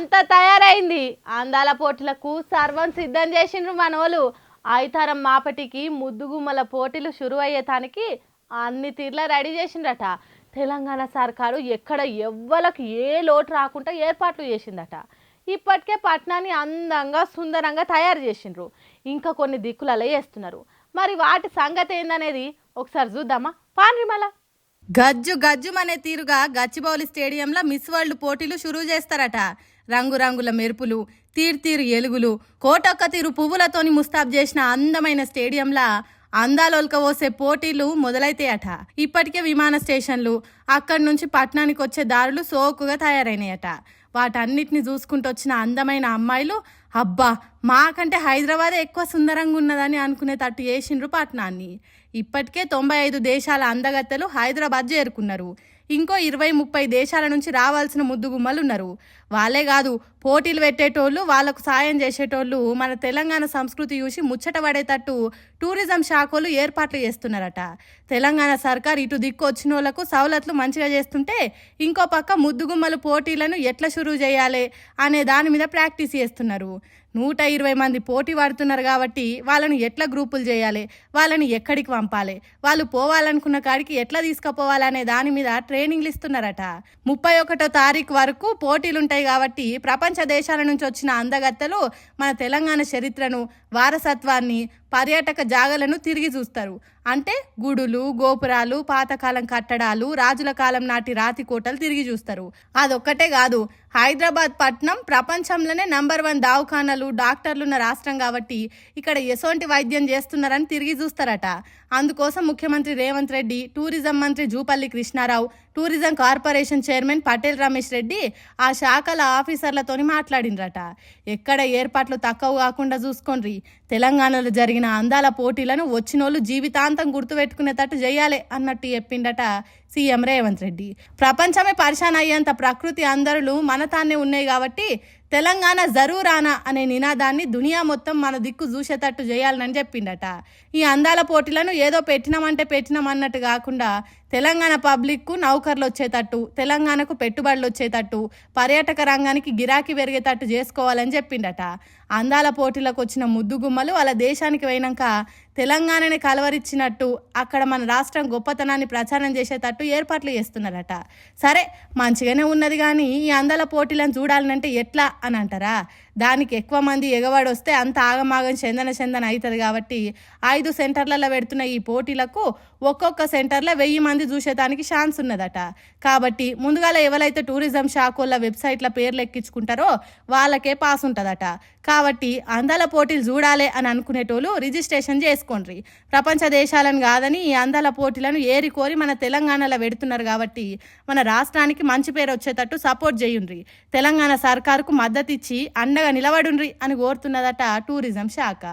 అంతా తయారైంది. అందాల పోటీలకు సర్వం సిద్ధం చేసిండ్రు మనోళ్ళు. ఐతారం మాపటికి ముద్దుగుమ్మల పోటీలు షురు అయ్యేతానికి అన్ని తీర్ల రెడీ చేసిండట. తెలంగాణ సర్కారు ఎక్కడ ఎవ్వలకు ఏ లోటు రాకుండా ఏర్పాట్లు చేసిందట. ఇప్పటికే పట్నాన్ని అందంగా సుందరంగా తయారు చేసిండ్రు. ఇంకా కొన్ని దిక్కులలో వేస్తున్నారు. మరి వాటి సంగతి ఏందనేది ఒకసారి చూద్దామా పాన్రిమల. గజ్జు గజ్జుమనే తీరుగా గచ్చిబౌలి స్టేడియంలో మిస్ వరల్డ్ పోటీలు షురూ చేస్తారట. రంగురంగుల మెరుపులు, తీరు ఎలుగులు, కోటొక్క తీరు పువ్వులతోని ముస్తాబ్ చేసిన అందమైన స్టేడియంలా అందాలొల్కవోసే పోటీలు మొదలైతాయట. ఇప్పటికే విమాన స్టేషన్లు, అక్కడి నుంచి పట్టణానికి వచ్చే దారులు సోకుగా తయారైనాయట. వాటన్నిటిని చూసుకుంటూ వచ్చిన అందమైన అమ్మాయిలు అబ్బా మాకంటే హైదరాబాదే ఎక్కువ సుందరంగా ఉన్నదని అనుకునేటట్టు చేసిండ్రు పట్టణాన్ని. ఇప్పటికే 95 దేశాల అందగత్తెలు హైదరాబాద్ చేరుకున్నారు. ఇంకో 20-30 దేశాల నుంచి రావాల్సిన ముద్దుగుమ్మలు ఉన్నారు. వాళ్ళే కాదు, పోటీలు పెట్టేటోళ్ళు, వాళ్లకు సాయం చేసేటోళ్ళు మన తెలంగాణ సంస్కృతి చూసి ముచ్చట పడేటట్టు టూరిజం శాఖలు ఏర్పాట్లు చేస్తున్నారట. తెలంగాణ సర్కార్ ఇటు దిక్కు వచ్చిన వాళ్ళకు సవలతులు మంచిగా చేస్తుంటే, ఇంకో పక్క ముద్దుగుమ్మలు పోటీలను ఎట్లా షురూ చేయాలి అనే దాని మీద ప్రాక్టీస్ చేస్తున్నారు. 120 మంది పోటీ పడుతున్నారు కాబట్టి వాళ్ళని ఎట్లా గ్రూపులు చేయాలి, వాళ్ళని ఎక్కడికి పంపాలి, వాళ్ళు పోవాలనుకున్న కాడికి ఎట్లా తీసుకుపోవాలనే దాని మీద ట్రైనింగ్లు ఇస్తున్నారట. 31వ తారీఖు వరకు పోటీలుంటాయి కాబట్టి ప్రపంచ దేశాల నుంచి వచ్చిన అందగత్తెలు మన తెలంగాణ చరిత్రను, వారసత్వాన్ని, పర్యాటక జాగలను తిరిగి చూస్తారు. అంటే గుడులు, గోపురాలు, పాతకాలం కట్టడాలు, రాజుల కాలం నాటి రాతి కోటలు తిరిగి చూస్తారు. అదొక్కటే కాదు, హైదరాబాద్ పట్నం ప్రపంచంలోనే నంబర్ 1 దవాఖానాలు, డాక్టర్లున్న రాష్ట్రం కాబట్టి ఇక్కడ ఎసోంటి వైద్యం చేస్తున్నారని తిరిగి చూస్తారట. అందుకోసం ముఖ్యమంత్రి రేవంత్ రెడ్డి, టూరిజం మంత్రి Jupally Krishna Rao, tourism corporation chairman Patel Ramesh Reddy ఆ శాఖల ఆఫీసర్లతోని మాట్లాడిండ్రట. ఎక్కడ ఏర్పాట్లు తక్కువ కాకుండా చూసుకోండి, తెలంగాణలో జరిగిన అందాల పోటీలను వచ్చినోళ్ళు జీవితాంతం గుర్తుపెట్టుకునేటట్టు చేయాలి అన్నట్టు చెప్పిండట సీఎం రేవంత్ రెడ్డి. ప్రపంచమే పరిశాన్ అయ్యేంత ప్రకృతి అందరులు మన తానే ఉన్నాయి కాబట్టి తెలంగాణ జరూరానా అనే నినాదాన్ని దునియా మొత్తం మన దిక్కు చూసేటట్టు చేయాలని చెప్పిండట. ఈ అందాల పోటీలను ఏదో పెట్టినామన్నట్టు కాకుండా తెలంగాణ పబ్లిక్కు నౌకర్లు వచ్చేటట్టు, తెలంగాణకు పెట్టుబడులు వచ్చేటట్టు, పర్యాటక రంగానికి గిరాకీ పెరిగేటట్టు చేసుకోవాలని చెప్పిండట. అందాల పోటీలకు వచ్చిన ముద్దుగుమ్మలు వాళ్ళ దేశానికి పోయినాక తెలంగాణని కలవరిచ్చినట్టు, అక్కడ మన రాష్ట్రం గొప్పతనాన్ని ప్రచారం చేసేటట్టు ఏర్పాట్లు చేస్తున్నారట. సరే మంచిగానే ఉన్నది, కానీ ఈ అందాల పోటీలను చూడాలంటే ఎట్లా అని అంటారా? దానికి ఎక్కువ మంది ఎగవాడు వస్తే అంత ఆగమాగం చందన అవుతుంది కాబట్టి 5 సెంటర్లలో పెడుతున్న ఈ పోటీలకు ఒక్కొక్క సెంటర్లో 1000 మంది చూసేదానికి ఛాన్స్ ఉన్నదట. కాబట్టి ముందుగాల ఎవరైతే టూరిజం శాఖల వెబ్సైట్ల పేర్లు ఎక్కించుకుంటారో వాళ్ళకే పాస్ ఉంటుందట. కాబట్టి అందాల పోటీలు చూడాలి అని అనుకునేటోళ్ళు రిజిస్ట్రేషన్ చేసుకోండి. ప్రపంచ దేశాలను కాదని ఈ అందాల పోటీలను ఏరి కోరి మన తెలంగాణలో పెడుతున్నారు కాబట్టి మన రాష్ట్రానికి మంచి పేరు వచ్చేటట్టు సపోర్ట్ చేయండి. తెలంగాణ సర్కారుకు మద్దతు ఇచ్చి అండగా నిలబడుండ్రి అని కోరుతున్నదట టూరిజం శాఖ.